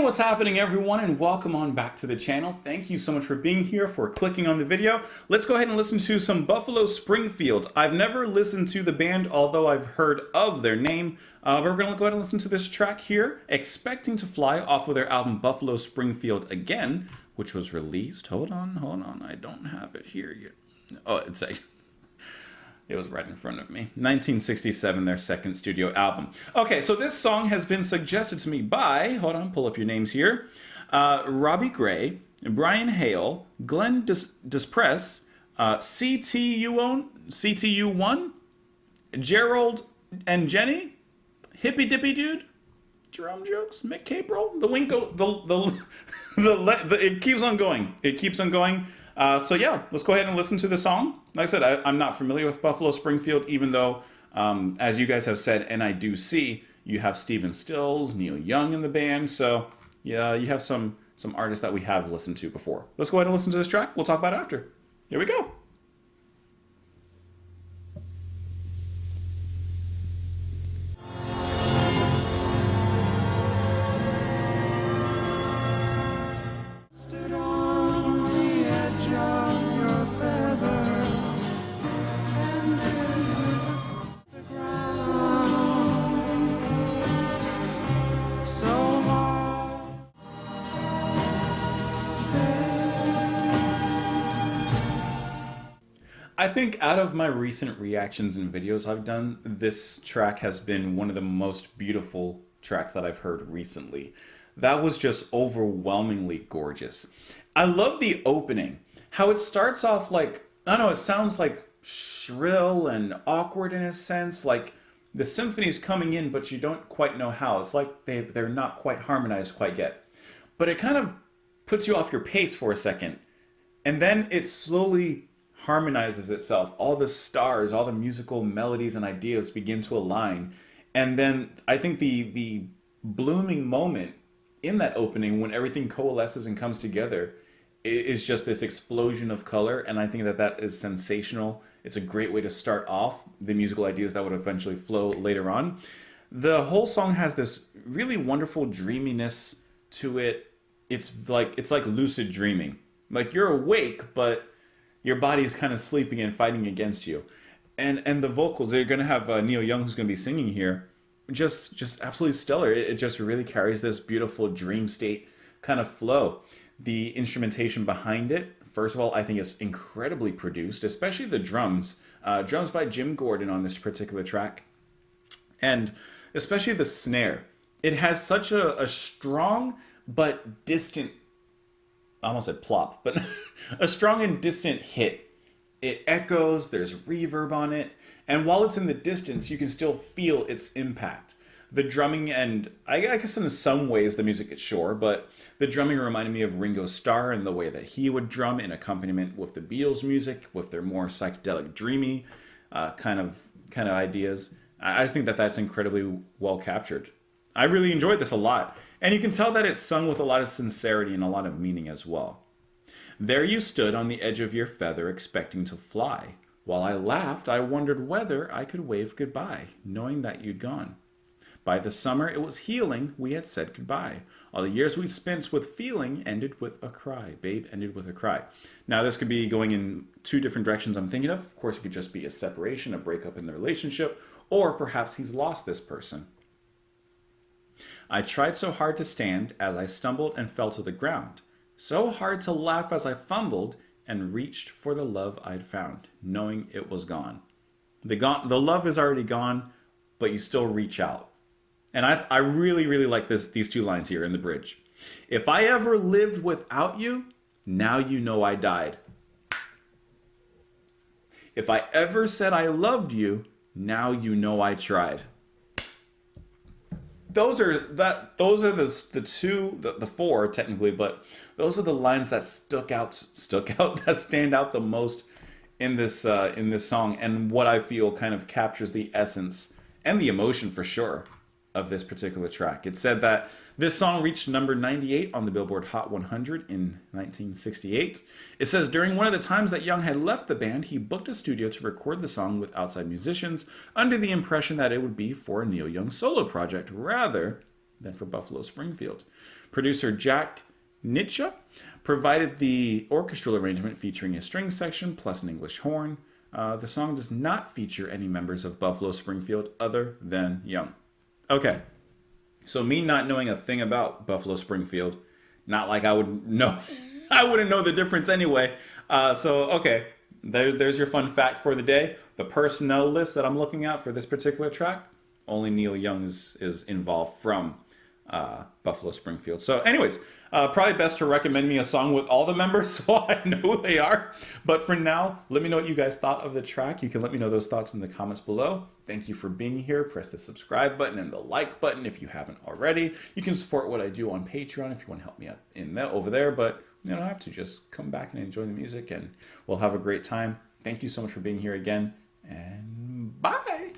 What's happening everyone, and welcome on back to the channel. Thank you so much for being here, for clicking on the video. Let's go ahead and listen to some Buffalo Springfield. I've never listened to the band, although I've heard of their name. But we're going to go ahead and listen to this track here, Expecting to Fly, off of their album Buffalo Springfield Again, which was released. Hold on, I don't have it here yet. Oh, it was right in front of me. 1967, their second studio album. Okay, so this song has been suggested to me by, hold on, pull up your names here, Robbie Gray, Brian Hale, Glenn Despress, CTU1, Gerald and Jenny, Hippy Dippy Dude, Jerome Jokes, Mick Capral, the Winko, it keeps on going. It keeps on going. So yeah, let's go ahead and listen to the song. Like I said, I'm not familiar with Buffalo Springfield, even though, as you guys have said, and I do see, you have Stephen Stills, Neil Young in the band. So yeah, you have some artists that we have listened to before. Let's go ahead and listen to this track. We'll talk about it after. Here we go. I think out of my recent reactions and videos I've done, this track has been one of the most beautiful tracks that I've heard recently. That was just overwhelmingly gorgeous. I love the opening. How it starts off like, I don't know, it sounds like shrill and awkward in a sense, like the symphony's coming in, but you don't quite know how. It's like they're not quite harmonized quite yet. But it kind of puts you off your pace for a second. And then it slowly harmonizes itself. All the stars, all the musical melodies and ideas begin to align. And then I think the blooming moment in that opening, when everything coalesces and comes together, is just this explosion of color. And I think that is sensational. It's a great way to start off the musical ideas that would eventually flow later on. The whole song has this really wonderful dreaminess to it. It's like lucid dreaming. Like you're awake, but your body is kind of sleeping and fighting against you. And the vocals, they're going to have Neil Young, who's going to be singing here. Just absolutely stellar. It just really carries this beautiful dream state kind of flow. The instrumentation behind it, first of all, I think it's incredibly produced, especially the drums. Drums by Jim Gordon on this particular track. And especially the snare. It has such a strong but distant, I almost said plop, but a strong and distant hit. It echoes, there's reverb on it, and while it's in the distance, you can still feel its impact. The drumming, and I guess in some ways the music is sure, but the drumming reminded me of Ringo Starr and the way that he would drum in accompaniment with the Beatles music, with their more psychedelic, dreamy kind of ideas. I just think that that's incredibly well captured. I really enjoyed this a lot. And you can tell that it's sung with a lot of sincerity and a lot of meaning as well. There you stood on the edge of your feather, expecting to fly. While I laughed, I wondered whether I could wave goodbye, knowing that you'd gone. By the summer it was healing, we had said goodbye. All the years we'd spent with feeling ended with a cry. Babe ended with a cry. Now this could be going in two different directions I'm thinking of. Of course, it could just be a separation, a breakup in the relationship, or perhaps he's lost this person. I tried so hard to stand as I stumbled and fell to the ground. So hard to laugh as I fumbled and reached for the love I'd found, knowing it was gone. The love is already gone, but you still reach out. And I really, really like these two lines here in the bridge. If I ever lived without you, now you know I died. If I ever said I loved you, now you know I tried. Those are the four technically, but those are the lines that that stand out the most in this song, and what I feel kind of captures the essence and the emotion for sure of this particular track. It said that this song reached number 98 on the Billboard Hot 100 in 1968. It says during one of the times that Young had left the band, he booked a studio to record the song with outside musicians under the impression that it would be for a Neil Young solo project rather than for Buffalo Springfield. Producer Jack Nitsha provided the orchestral arrangement featuring a string section plus an English horn. The song does not feature any members of Buffalo Springfield other than Young. Okay, so me not knowing a thing about Buffalo Springfield, not like I would know, I wouldn't know the difference anyway. Okay, there's your fun fact for the day. The personnel list that I'm looking at for this particular track, only Neil Young is involved from Buffalo Springfield. So anyways, probably best to recommend me a song with all the members so I know who they are. But for now, let me know what you guys thought of the track. You can let me know those thoughts in the comments below. Thank you for being here. Press the subscribe button and the like button if you haven't already. You can support what I do on Patreon if you want to help me out over there. But you don't have to. Just come back and enjoy the music and we'll have a great time. Thank you so much for being here again. And bye!